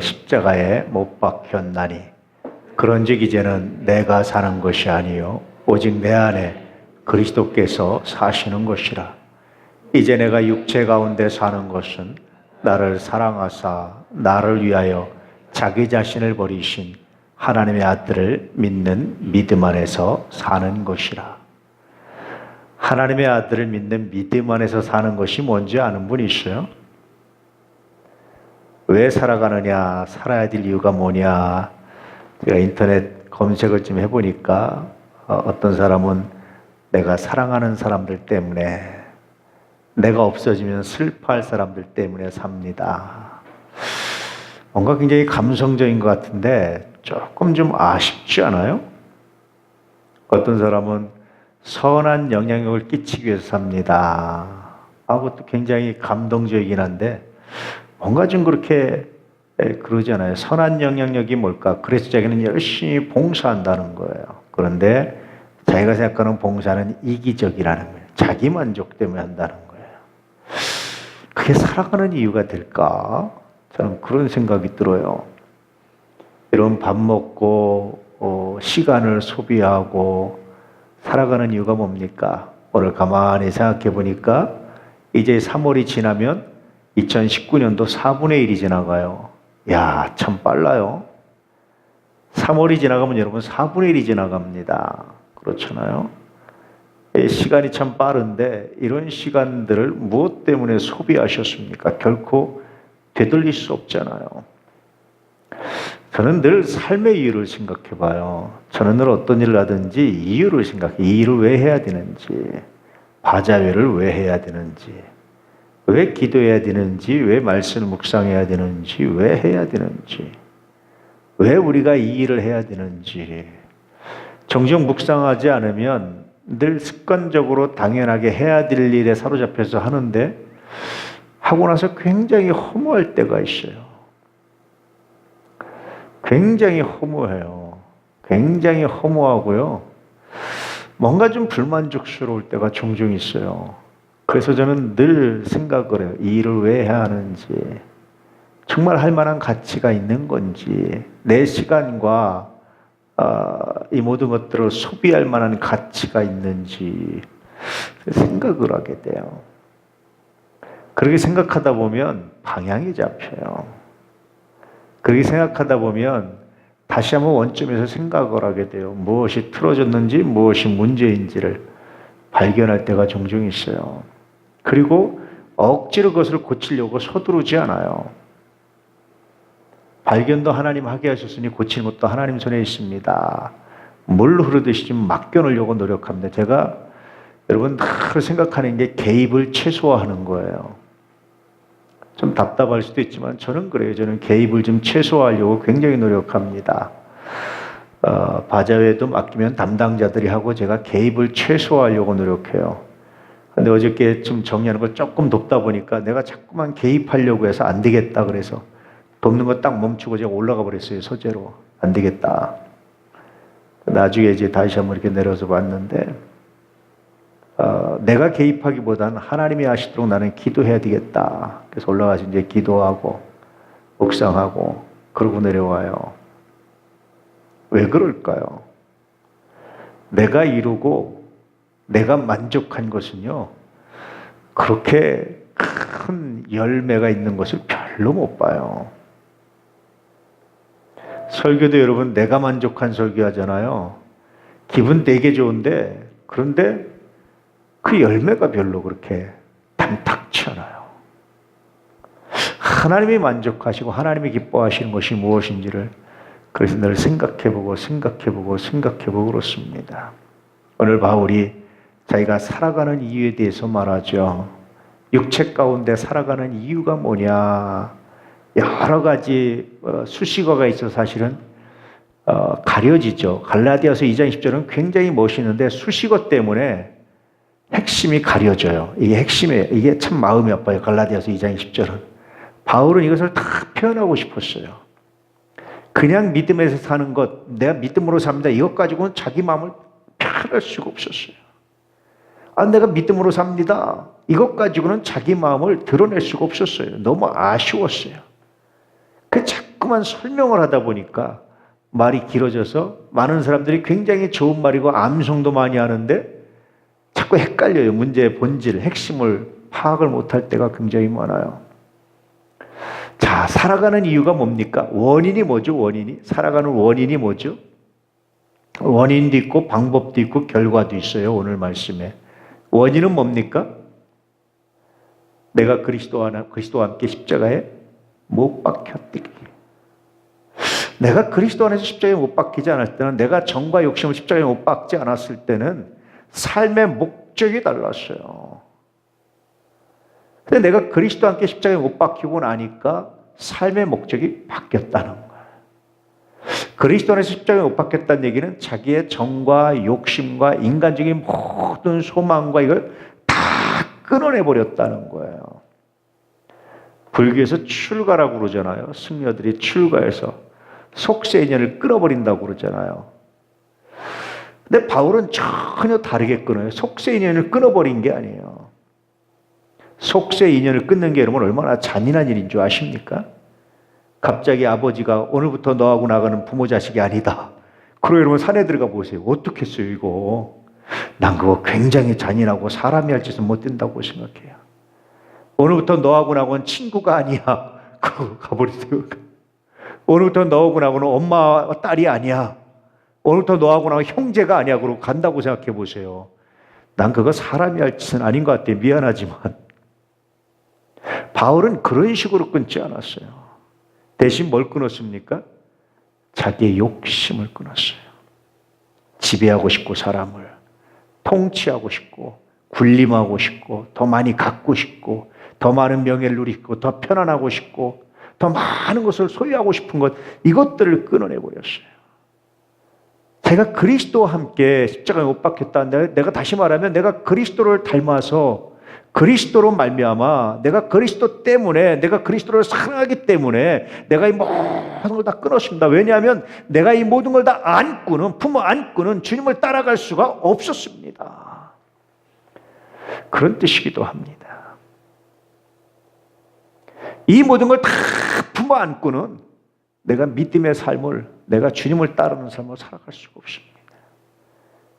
십자가에 못 박혔나니 그런즉 이제는 내가 사는 것이 아니요 오직 내 안에 그리스도께서 사시는 것이라. 이제 내가 육체 가운데 사는 것은 나를 사랑하사 나를 위하여 자기 자신을 버리신 하나님의 아들을 믿는 믿음 안에서 사는 것이라. 하나님의 아들을 믿는 믿음 안에서 사는 것이 뭔지 아는 분 있어요? 왜 살아가느냐, 살아야 될 이유가 뭐냐. 제가 인터넷 검색을 좀 해보니까 어떤 사람은 내가 사랑하는 사람들 때문에, 내가 없어지면 슬퍼할 사람들 때문에 삽니다. 뭔가 굉장히 감성적인 것 같은데 조금 좀 아쉽지 않아요? 어떤 사람은 선한 영향력을 끼치기 위해서 삽니다. 그것도 굉장히 감동적이긴 한데 뭔가 좀 그렇게 그러잖아요. 선한 영향력이 뭘까? 그래서 자기는 열심히 봉사한다는 거예요. 그런데 자기가 생각하는 봉사는 이기적이라는 거예요. 자기 만족 때문에 한다는 거예요. 그게 살아가는 이유가 될까? 저는 그런 생각이 들어요. 이런 밥 먹고 시간을 소비하고 살아가는 이유가 뭡니까? 오늘 가만히 생각해 보니까 이제 3월이 지나면 2019년도 4분의 1이 지나가요. 야, 참 빨라요. 3월이 지나가면 여러분 4분의 1이 지나갑니다. 그렇잖아요? 시간이 참 빠른데 이런 시간들을 무엇 때문에 소비하셨습니까? 결코 되돌릴 수 없잖아요. 저는 늘 삶의 이유를 생각해 봐요. 저는 늘 어떤 일을 하든지 이유를 생각해요. 이 일을 왜 해야 되는지, 바자회를 왜 해야 되는지, 왜 기도해야 되는지, 왜 말씀을 묵상해야 되는지, 왜 해야 되는지, 왜 우리가 이 일을 해야 되는지. 정정 묵상하지 않으면 늘 습관적으로 당연하게 해야 될 일에 사로잡혀서 하는데 하고 나서 굉장히 허무할 때가 있어요. 굉장히 허무해요. 굉장히 허무하고요. 뭔가 좀 불만족스러울 때가 종종 있어요. 그래서 저는 늘 생각을 해요. 이 일을 왜 해야 하는지, 정말 할 만한 가치가 있는 건지, 내 시간과 이 모든 것들을 소비할 만한 가치가 있는지 생각을 하게 돼요. 그렇게 생각하다 보면 방향이 잡혀요. 그렇게 생각하다 보면 다시 한번 원점에서 생각을 하게 돼요. 무엇이 틀어졌는지, 무엇이 문제인지를 발견할 때가 종종 있어요. 그리고 억지로 그것을 고치려고 서두르지 않아요. 발견도 하나님 하게 하셨으니 고치는 것도 하나님 손에 있습니다. 물 흐르듯이 좀 맡겨놓으려고 노력합니다. 제가 여러분 늘 생각하는 게 개입을 최소화하는 거예요. 좀 답답할 수도 있지만 저는 그래요. 저는 개입을 좀 최소화하려고 굉장히 노력합니다. 바자회도 맡기면 담당자들이 하고 제가 개입을 최소화하려고 노력해요. 근데 어저께 좀 정리하는 걸 조금 돕다 보니까 내가 자꾸만 개입하려고 해서 안 되겠다 그래서 돕는 거 딱 멈추고 제가 올라가 버렸어요. 소재로. 안 되겠다. 나중에 이제 다시 한번 이렇게 내려서 봤는데 내가 개입하기보다는 하나님이 하시도록 나는 기도해야 되겠다. 그래서 올라가서 이제 기도하고 묵상하고 그러고 내려와요. 왜 그럴까요? 내가 이루고 내가 만족한 것은요, 그렇게 큰 열매가 있는 것을 별로 못 봐요. 설교도 여러분 내가 만족한 설교 하잖아요. 기분 되게 좋은데 그런데 그 열매가 별로 그렇게 탐탁치 않아요. 하나님이 만족하시고 하나님이 기뻐하시는 것이 무엇인지를 그래서 늘 생각해보고 그렇습니다. 오늘 바울이 자기가 살아가는 이유에 대해서 말하죠. 육체 가운데 살아가는 이유가 뭐냐. 여러 가지 수식어가 있어서 사실은 가려지죠. 갈라디아서 2장 10절은 굉장히 멋있는데 수식어 때문에 핵심이 가려져요. 이게 핵심이에요. 이게 참 마음이 아파요. 갈라디아서 2장 10절은. 바울은 이것을 다 표현하고 싶었어요. 그냥 믿음에서 사는 것, 내가 믿음으로 삽니다. 이것 가지고는 자기 마음을 표현할 수가 없었어요. 내가 믿음으로 삽니다. 이것 가지고는 자기 마음을 드러낼 수가 없었어요. 너무 아쉬웠어요. 그 자꾸 자꾸만 설명을 하다 보니까 말이 길어져서 많은 사람들이 굉장히 좋은 말이고 암송도 많이 하는데 자꾸 헷갈려요. 문제의 본질, 핵심을 파악을 못할 때가 굉장히 많아요. 자, 살아가는 이유가 뭡니까? 원인이 뭐죠? 원인이? 살아가는 원인이 뭐죠? 원인도 있고 방법도 있고 결과도 있어요. 오늘 말씀에. 원인은 뭡니까? 내가 그리스도와 함께 십자가에 못 박혔기. 내가 그리스도 안에서 십자가에 못 박히지 않았을 때는, 내가 정과 욕심을 십자가에 못 박지 않았을 때는 삶의 목적이 달랐어요. 근데 내가 그리스도와 함께 십자가에 못 박히고 나니까 삶의 목적이 바뀌었다는 거예요. 그리스도 안에서 십자가에 못 박혔다는 얘기는 자기의 정과 욕심과 인간적인 모든 소망과 이걸 다 끊어내버렸다는 거예요. 불교에서 출가라고 그러잖아요. 승려들이 출가해서 속세 인연을 끊어버린다고 그러잖아요. 근데 바울은 전혀 다르게 끊어요. 속세 인연을 끊어버린 게 아니에요. 속세 인연을 끊는 게 여러분 얼마나 잔인한 일인 줄 아십니까? 갑자기 아버지가 오늘부터 너하고 나가는 부모 자식이 아니다. 그럼 여러분 산에 들어가 보세요. 어떻게 했어요 이거? 난 그거 굉장히 잔인하고 사람이 할 짓은 못 된다고 생각해요. 오늘부터 너하고 나하고는 친구가 아니야. 그거 가버리세요. 오늘부터 너하고 나하고는 엄마와 딸이 아니야. 오늘부터 너하고 나하고 형제가 아니야. 그러고 간다고 생각해 보세요. 난 그거 사람이 할 짓은 아닌 것 같아. 미안하지만. 바울은 그런 식으로 끊지 않았어요. 대신 뭘 끊었습니까? 자기의 욕심을 끊었어요. 지배하고 싶고 사람을 통치하고 싶고 군림하고 싶고 더 많이 갖고 싶고 더 많은 명예를 누리고 더 편안하고 싶고 더 많은 것을 소유하고 싶은 것, 이것들을 끊어내버렸어요. 제가 그리스도와 함께 십자가에 못 박혔다는데, 내가 다시 말하면 내가 그리스도를 닮아서 그리스도로 말미암아 내가 그리스도 때문에, 내가 그리스도를 사랑하기 때문에 내가 이 모든 걸 다 끊었습니다. 왜냐하면 내가 이 모든 걸 다 품어 안고는 주님을 따라갈 수가 없었습니다. 그런 뜻이기도 합니다. 이 모든 걸 다 품어 안고는 내가 믿음의 삶을, 내가 주님을 따르는 삶을 살아갈 수가 없습니다.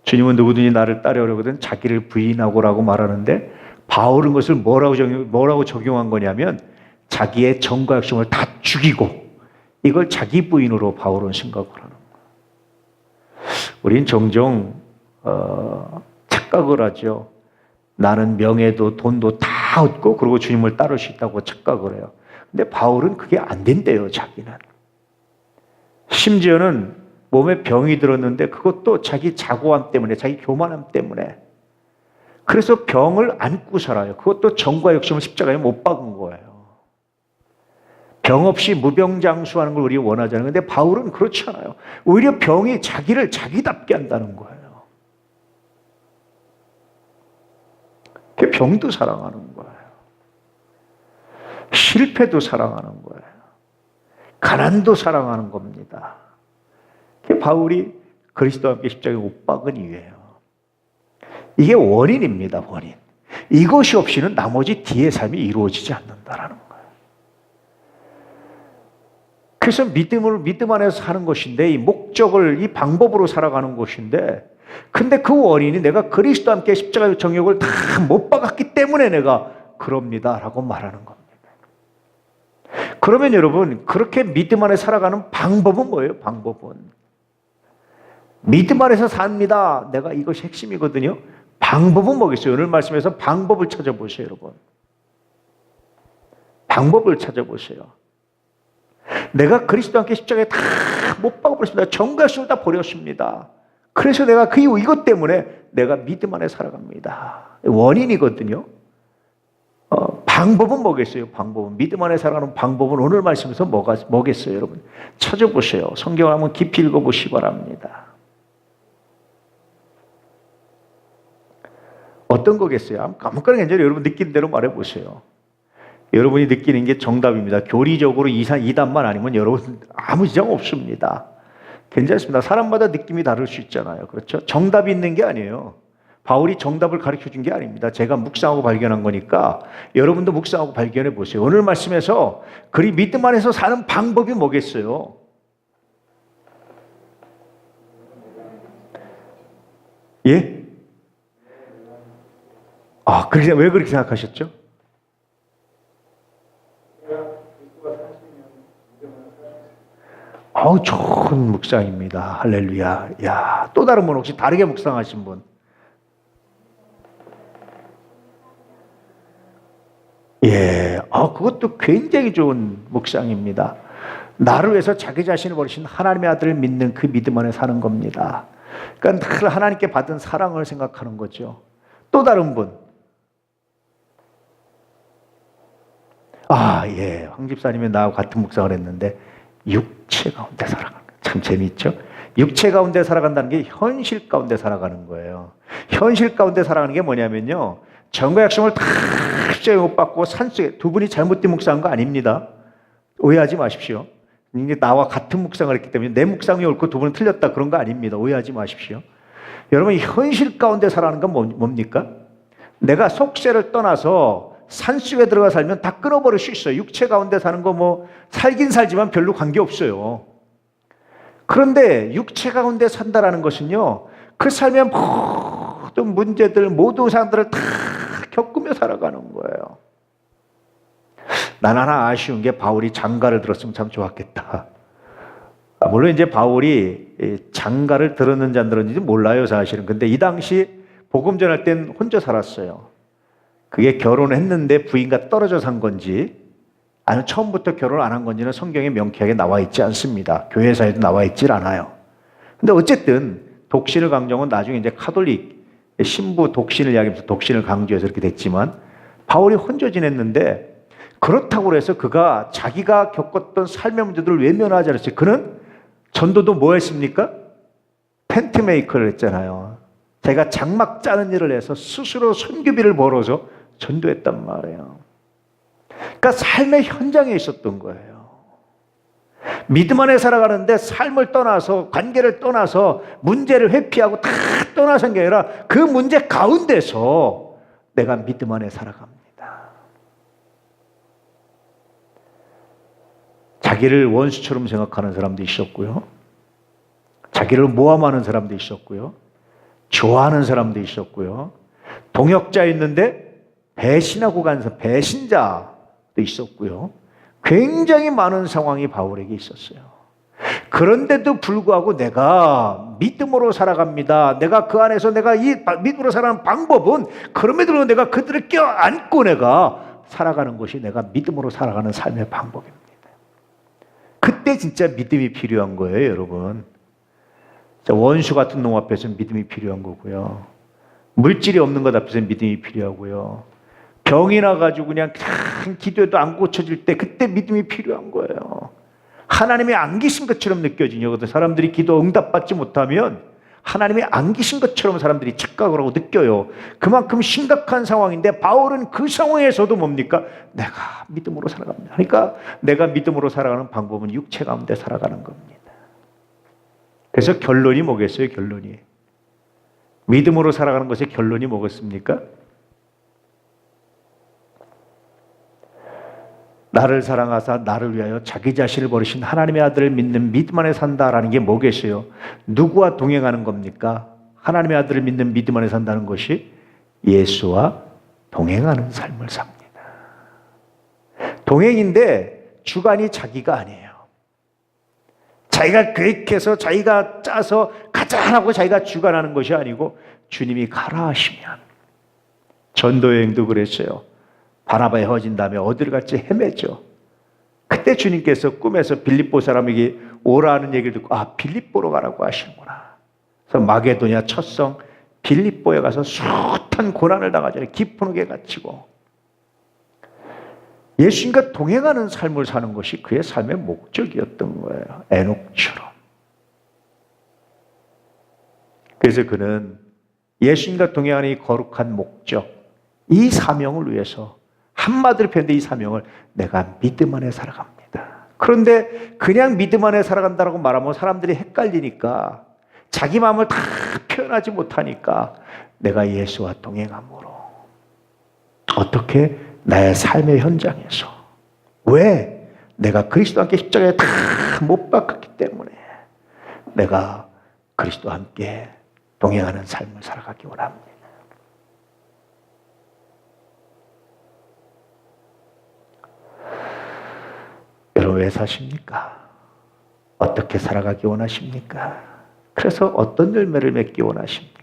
주님은 누구든지 나를 따르려거든 자기를 부인하고라고 말하는데, 바울은 그것을 뭐라고 적용한 거냐면 자기의 정과 욕심을 다 죽이고 이걸 자기 부인으로 바울은 생각을 하는 거예요. 우린 종종 착각을 하죠. 나는 명예도 돈도 다 얻고 그리고 주님을 따를 수 있다고 착각을 해요. 근데 바울은 그게 안 된대요. 자기는. 심지어는 몸에 병이 들었는데 그것도 자기 자고함 때문에, 자기 교만함 때문에. 그래서 병을 안고 살아요. 그것도 정과 욕심을 십자가에 못 박은 거예요. 병 없이 무병장수하는 걸 우리가 원하잖아요. 근데 바울은 그렇지 않아요. 오히려 병이 자기를 자기답게 한다는 거예요. 그 병도 사랑하는 거예요. 실패도 사랑하는 거예요. 가난도 사랑하는 겁니다. 그 바울이 그리스도와 함께 십자가에 못 박은 이유예요. 이게 원인입니다. 원인. 이것이 없이는 나머지 뒤의 삶이 이루어지지 않는다라는 거예요. 그래서 믿음 안에서 사는 것인데, 이 목적을, 이 방법으로 살아가는 것인데, 근데 그 원인이 내가 그리스도와 함께 십자가의 정욕을 다 못 박았기 때문에 내가 그럽니다라고 말하는 겁니다. 그러면 여러분, 그렇게 믿음 안에 살아가는 방법은 뭐예요? 방법은 믿음 안에서 삽니다. 내가 이것이 핵심이거든요. 방법은 뭐겠어요? 오늘 말씀에서 방법을 찾아보세요, 여러분. 방법을 찾아보세요. 내가 그리스도와 함께 십자가에 다 못 박아버렸습니다. 정과 욕심을 다 버렸습니다. 그래서 내가 그 이유, 이것 때문에 내가 믿음 안에 살아갑니다. 원인이거든요. 방법은 뭐겠어요? 방법은, 믿음 안에 살아가는 방법은 오늘 말씀에서 뭐겠어요, 여러분? 찾아보세요. 성경을 한번 깊이 읽어보시기 바랍니다. 어떤 거겠어요? 아무거나 괜찮아요. 여러분 느끼는 대로 말해보세요. 여러분이 느끼는 게 정답입니다. 교리적으로 이단만 아니면 여러분 아무 지장 없습니다. 괜찮습니다. 사람마다 느낌이 다를 수 있잖아요. 그렇죠? 정답이 있는 게 아니에요. 바울이 정답을 가르쳐 준 게 아닙니다. 제가 묵상하고 발견한 거니까 여러분도 묵상하고 발견해 보세요. 오늘 말씀에서 그리 믿음 안에서 사는 방법이 뭐겠어요? 예? 왜 그렇게 생각하셨죠? 좋은 묵상입니다. 할렐루야. 야, 또 다른 분 혹시 다르게 묵상하신 분? 예, 그것도 굉장히 좋은 묵상입니다. 나를 위해서 자기 자신을 버리신 하나님의 아들을 믿는 그 믿음 안에 사는 겁니다. 그러니까 늘 하나님께 받은 사랑을 생각하는 거죠. 또 다른 분? 예, 황 집사님이 나하고 같은 묵상을 했는데 육체 가운데 살아가는 거예요. 참 재미있죠? 육체 가운데 살아간다는 게 현실 가운데 살아가는 거예요. 현실 가운데 살아가는 게 뭐냐면요, 전과 약속을 다 십자가에 못 받고 산속에, 두 분이 잘못된 묵상한 거 아닙니다. 오해하지 마십시오. 이게 나와 같은 묵상을 했기 때문에 내 묵상이 옳고 두 분은 틀렸다 그런 거 아닙니다. 오해하지 마십시오. 여러분, 현실 가운데 살아가는 건 뭡니까? 내가 속세를 떠나서 산속에 들어가 살면 다 끊어버릴 수 있어요. 육체 가운데 사는 거 살긴 살지만 별로 관계없어요. 그런데 육체 가운데 산다라는 것은요, 그 삶의 모든 문제들, 모든 사람들을 다 겪으며 살아가는 거예요. 난 하나 아쉬운 게 바울이 장가를 들었으면 참 좋았겠다. 물론 이제 바울이 장가를 들었는지 안 들었는지 몰라요, 사실은. 근데 이 당시 복음 전할 땐 혼자 살았어요. 그게 결혼했는데 부인과 떨어져 산 건지 아니면 처음부터 결혼 안 한 건지는 성경에 명쾌하게 나와 있지 않습니다. 교회사에도 나와 있질 않아요. 근데 어쨌든 독신을 강조한 건 나중에 이제 카톨릭 신부 독신을 이야기하면서 독신을 강조해서 이렇게 됐지만, 바울이 혼자 지냈는데 그렇다고 해서 그가 자기가 겪었던 삶의 문제들을 외면하지 않았어요. 그는 전도도 뭐 했습니까? 텐트 메이커를 했잖아요. 자기가 장막 짜는 일을 해서 스스로 선교비를 벌어서 전도했단 말이에요. 그러니까 삶의 현장에 있었던 거예요. 믿음 안에 살아가는데 삶을 떠나서, 관계를 떠나서, 문제를 회피하고 다 떠나선 게 아니라 그 문제 가운데서 내가 믿음 안에 살아갑니다. 자기를 원수처럼 생각하는 사람도 있었고요, 자기를 모함하는 사람도 있었고요, 좋아하는 사람도 있었고요, 동역자 있는데 배신하고 간 배신자도 있었고요. 굉장히 많은 상황이 바울에게 있었어요. 그런데도 불구하고 내가 믿음으로 살아갑니다. 내가 그 안에서 내가 이 믿음으로 살아가는 방법은, 그럼에도 내가 그들을 껴안고 내가 살아가는 것이 내가 믿음으로 살아가는 삶의 방법입니다. 그때 진짜 믿음이 필요한 거예요, 여러분. 원수 같은 놈 앞에서는 믿음이 필요한 거고요. 물질이 없는 것 앞에서는 믿음이 필요하고요. 병이 나가지고 그냥 기도해도 안 고쳐질 때 그때 믿음이 필요한 거예요. 하나님이 안 계신 것처럼 느껴지거든요. 사람들이 기도 응답받지 못하면 하나님이 안 계신 것처럼 사람들이 착각을 하고 느껴요. 그만큼 심각한 상황인데 바울은 그 상황에서도 뭡니까? 내가 믿음으로 살아갑니다. 그러니까 내가 믿음으로 살아가는 방법은 육체 가운데 살아가는 겁니다. 그래서 결론이 뭐겠어요? 결론이 믿음으로 살아가는 것의 결론이 뭐겠습니까? 나를 사랑하사 나를 위하여 자기 자신을 버리신 하나님의 아들을 믿는 믿음 안에 산다라는 게 뭐겠어요? 누구와 동행하는 겁니까? 하나님의 아들을 믿는 믿음 안에 산다는 것이 예수와 동행하는 삶을 삽니다. 동행인데 주관이 자기가 아니에요. 자기가 계획해서 자기가 짜서 가자 하고 자기가 주관하는 것이 아니고 주님이 가라 하시면, 전도여행도 그랬어요. 바나바에 헤어진 다음에 어디를 갈지 헤매죠. 그때 주님께서 꿈에서 빌립보 사람에게 오라는 얘기를 듣고 빌립보로 가라고 하시는구나. 그래서 마게도냐 첫성 빌립보에 가서 숱한 고난을 당하잖아요. 깊은 흙에 갇히고 예수님과 동행하는 삶을 사는 것이 그의 삶의 목적이었던 거예요. 에녹처럼. 그래서 그는 예수님과 동행하는 이 거룩한 목적, 이 사명을 위해서, 한마디로 표현된 이 사명을 내가 믿음 안에 살아갑니다. 그런데 그냥 믿음 안에 살아간다고 말하면 사람들이 헷갈리니까, 자기 마음을 다 표현하지 못하니까 내가 예수와 동행함으로. 어떻게? 나의 삶의 현장에서. 왜? 내가 그리스도와 함께 십자가에 다 못 박혔기 때문에 내가 그리스도와 함께 동행하는 삶을 살아가기 원합니다. 여러분 왜 사십니까? 어떻게 살아가기 원하십니까? 그래서 어떤 열매를 맺기 원하십니까?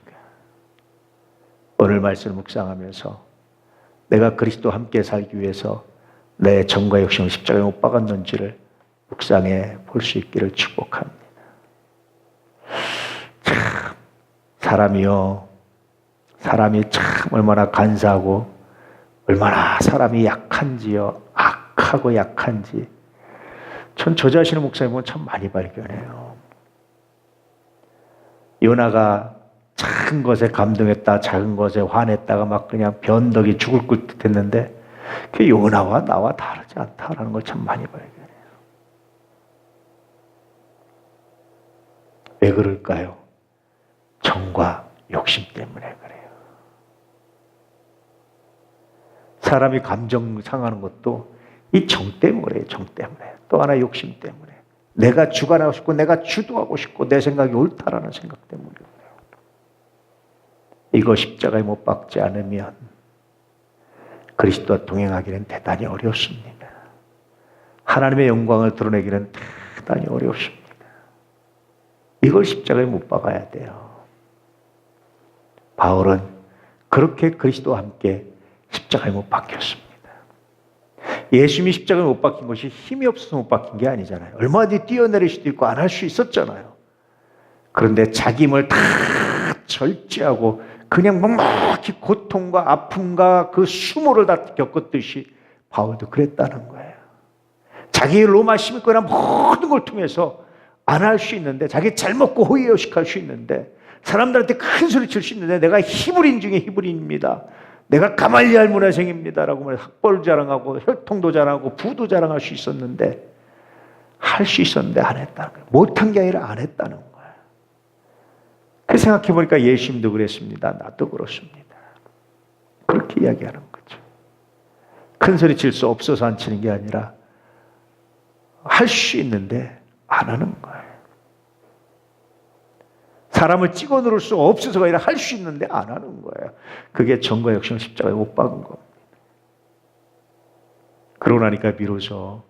오늘 말씀을 묵상하면서 내가 그리스도와 함께 살기 위해서 내 정과 욕심을 십자가에 못 박았는지를 묵상해 볼 수 있기를 축복합니다. 참 사람이 참 얼마나 간사하고 얼마나 사람이 약한지요. 악하고 약한지 전 저 자신의 목사님 보면 참 많이 발견해요. 요나가 작은 것에 감동했다, 작은 것에 화냈다가 막 그냥 변덕이 죽을 듯 했는데 그 요나와 나와 다르지 않다라는 걸 참 많이 발견해요. 왜 그럴까요? 정과 욕심 때문에 그래요. 사람이 감정 상하는 것도 이 정 때문에 그래요. 정 때문에. 또 하나 욕심 때문에. 내가 주관하고 싶고 내가 주도하고 싶고 내 생각이 옳다라는 생각 때문에 그래요. 이거 십자가에 못 박지 않으면 그리스도와 동행하기는 대단히 어렵습니다. 하나님의 영광을 드러내기는 대단히 어렵습니다. 이걸 십자가에 못 박아야 돼요. 바울은 그렇게 그리스도와 함께 십자가에 못 박혔습니다. 예수님이 십자가에 못 박힌 것이 힘이 없어서 못 박힌 게 아니잖아요. 얼마든지 뛰어내릴 수도 있고 안 할 수 있었잖아요. 그런데 자기 힘을 다 절제하고 그냥 묵묵히 고통과 아픔과 그 수모를 다 겪었듯이 바울도 그랬다는 거예요. 자기 로마 시민권이나 모든 걸 통해서 안 할 수 있는데, 자기 잘 먹고 호의호식할 수 있는데, 사람들한테 큰 소리 칠 수 있는데, 내가 히브리인 중에 히브리인입니다. 내가 가말리알 문화생입니다라고 말해서 학벌 자랑하고 혈통도 자랑하고 부도 자랑할 수 있었는데, 할 수 있었는데 안 했다는 거예요. 못한 게 아니라 안 했다는 거예요. 그 생각해 보니까 예수님도 그랬습니다. 나도 그렇습니다. 그렇게 이야기하는 거죠. 큰 소리 칠 수 없어서 안 치는 게 아니라 할 수 있는데 안 하는 거예요. 사람을 찍어 누를 수 없어서가 아니라 할 수 있는데 안 하는 거예요. 그게 정과 욕심을 십자가에 못 박은 겁니다. 그러고 나니까 비로소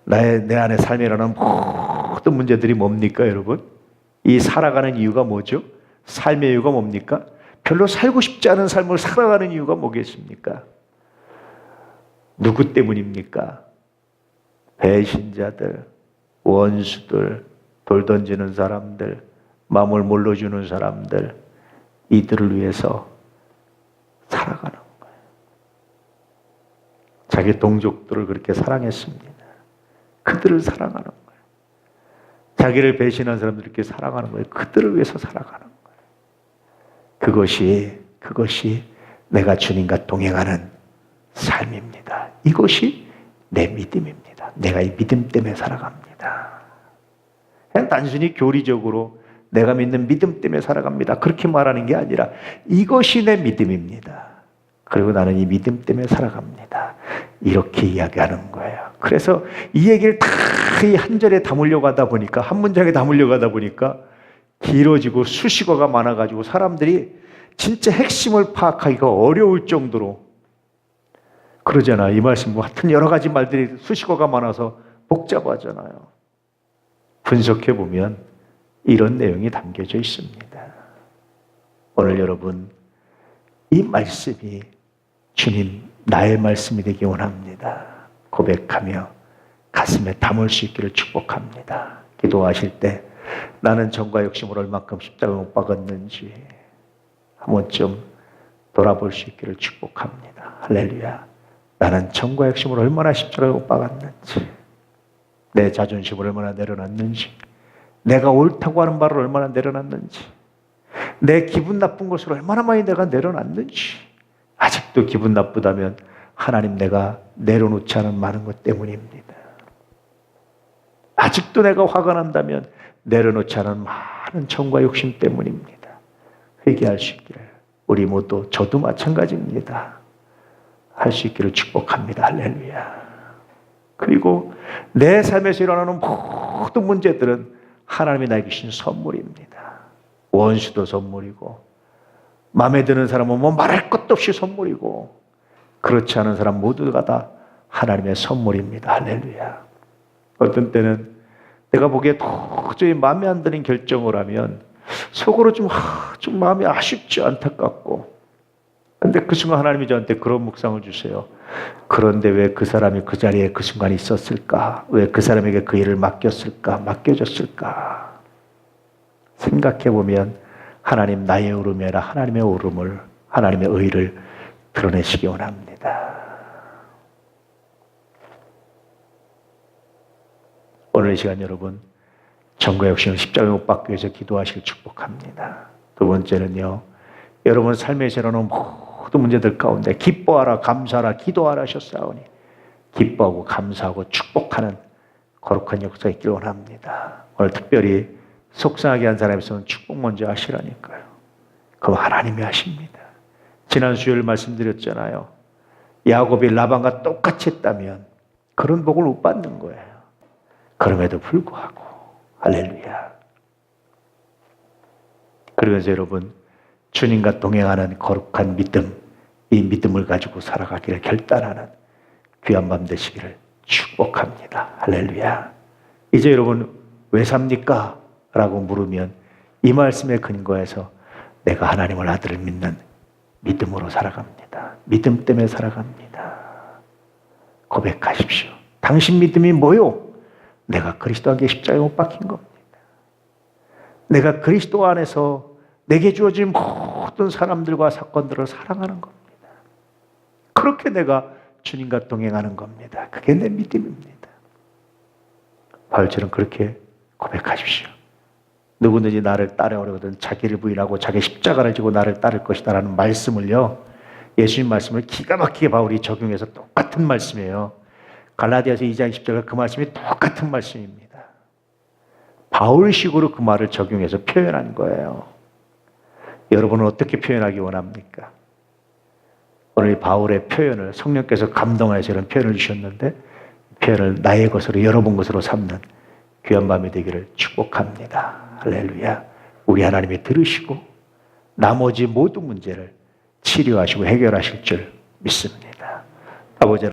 내 안의 삶이라는 모든 문제들이 뭡니까, 여러분? 이 살아가는 이유가 뭐죠? 삶의 이유가 뭡니까? 별로 살고 싶지 않은 삶을 살아가는 이유가 뭐겠습니까? 누구 때문입니까? 배신자들, 원수들, 돌 던지는 사람들, 마음을 몰라주는 사람들, 이들을 위해서 살아가는 거예요. 자기 동족들을 그렇게 사랑했습니다. 그들을 사랑하는 거예요. 자기를 배신한 사람들을 이렇게 사랑하는 거예요. 그들을 위해서 살아가는 거예요. 그것이 내가 주님과 동행하는 삶입니다. 이것이 내 믿음입니다. 내가 이 믿음 때문에 살아갑니다. 그냥 단순히 교리적으로 내가 믿는 믿음 때문에 살아갑니다. 그렇게 말하는 게 아니라 이것이 내 믿음입니다. 그리고 나는 이 믿음 때문에 살아갑니다. 이렇게 이야기하는 거예요. 그래서 이 얘기를 다 이 한 절에 담으려고 하다 보니까, 한 문장에 담으려고 하다 보니까 길어지고 수식어가 많아가지고 사람들이 진짜 핵심을 파악하기가 어려울 정도로 그러잖아. 이 말씀 같은 여러 가지 말들이 수식어가 많아서 복잡하잖아요. 분석해 보면 이런 내용이 담겨져 있습니다. 오늘 여러분, 이 말씀이 주님 나의 말씀이 되기 원합니다. 고백하며 가슴에 담을 수 있기를 축복합니다. 기도하실 때 나는 정과 욕심을 얼마큼 십자가에 못 박았는지 한 번쯤 돌아볼 수 있기를 축복합니다. 할렐루야. 나는 정과 욕심을 얼마나 십자가에 못 박았는지, 내 자존심을 얼마나 내려놨는지, 내가 옳다고 하는 바를 얼마나 내려놨는지, 내 기분 나쁜 것을 얼마나 많이 내가 내려놨는지. 아직도 기분 나쁘다면 하나님, 내가 내려놓지 않은 많은 것 때문입니다. 아직도 내가 화가 난다면 내려놓지 않은 많은 정과 욕심 때문입니다. 회개할 수 있기를 우리 모두 저도 마찬가지입니다. 할 수 있기를 축복합니다. 할렐루야. 그리고 내 삶에서 일어나는 모든 문제들은 하나님이 나에게 주신 선물입니다. 원수도 선물이고, 마음에 드는 사람은 뭐 말할 것도 없이 선물이고, 그렇지 않은 사람 모두가 다 하나님의 선물입니다. 할렐루야. 어떤 때는 내가 보기에 도저히 마음에 안 드는 결정을 하면 속으로 좀 마음이 아쉽지, 안타깝고, 근데 그 순간 하나님이 저한테 그런 묵상을 주세요. 그런데 왜 그 사람이 그 자리에 그 순간에 있었을까? 왜 그 사람에게 그 일을 맡겼을까? 생각해보면 하나님 나의 오름이 아니라 하나님의 오름을, 하나님의 의를 드러내시기 원합니다. 오늘 이 시간 여러분, 전과 역시는 십자가에 못 박기 위해서 기도하시길 축복합니다. 두 번째는요, 여러분 삶에서 일어나는 모든 문제들 가운데 기뻐하라, 감사하라, 기도하라 하셨사오니 기뻐하고 감사하고 축복하는 거룩한 역사가 있길 원합니다. 오늘 특별히 속상하게 한 사람에서는 축복 먼저 하시라니까요. 그럼 하나님이 하십니다. 지난 수요일 말씀드렸잖아요. 야곱이 라반과 똑같이 했다면 그런 복을 못 받는 거예요. 그럼에도 불구하고 할렐루야. 그러면서 여러분, 주님과 동행하는 거룩한 믿음, 이 믿음을 가지고 살아가기를 결단하는 귀한 밤 되시기를 축복합니다. 할렐루야. 이제 여러분 왜 삽니까? 라고 물으면 이 말씀에 근거해서 내가 하나님을 아들을 믿는 믿음으로 살아갑니다. 믿음 때문에 살아갑니다. 고백하십시오. 당신 믿음이 뭐요? 내가 그리스도 안에 십자가에 못 박힌 겁니다. 내가 그리스도 안에서 내게 주어진 모든 사람들과 사건들을 사랑하는 겁니다. 그렇게 내가 주님과 동행하는 겁니다. 그게 내 믿음입니다. 바울처럼 그렇게 고백하십시오. 누구든지 나를 따라오려거든 자기를 부인하고 자기 십자가를 지고 나를 따를 것이다 라는 말씀을요, 예수님 말씀을 기가 막히게 바울이 적용해서 똑같은 말씀이에요. 갈라디아서 2장 10절 그 말씀이 똑같은 말씀입니다. 바울식으로 그 말을 적용해서 표현한 거예요. 여러분은 어떻게 표현하기 원합니까? 오늘 바울의 표현을 성령께서 감동하여서 이런 표현을 주셨는데 표현을 나의 것으로 여러분 것으로 삼는 귀한 밤이 되기를 축복합니다. 할렐루야. 우리 하나님이 들으시고 나머지 모든 문제를 치료하시고 해결하실 줄 믿습니다. 아버지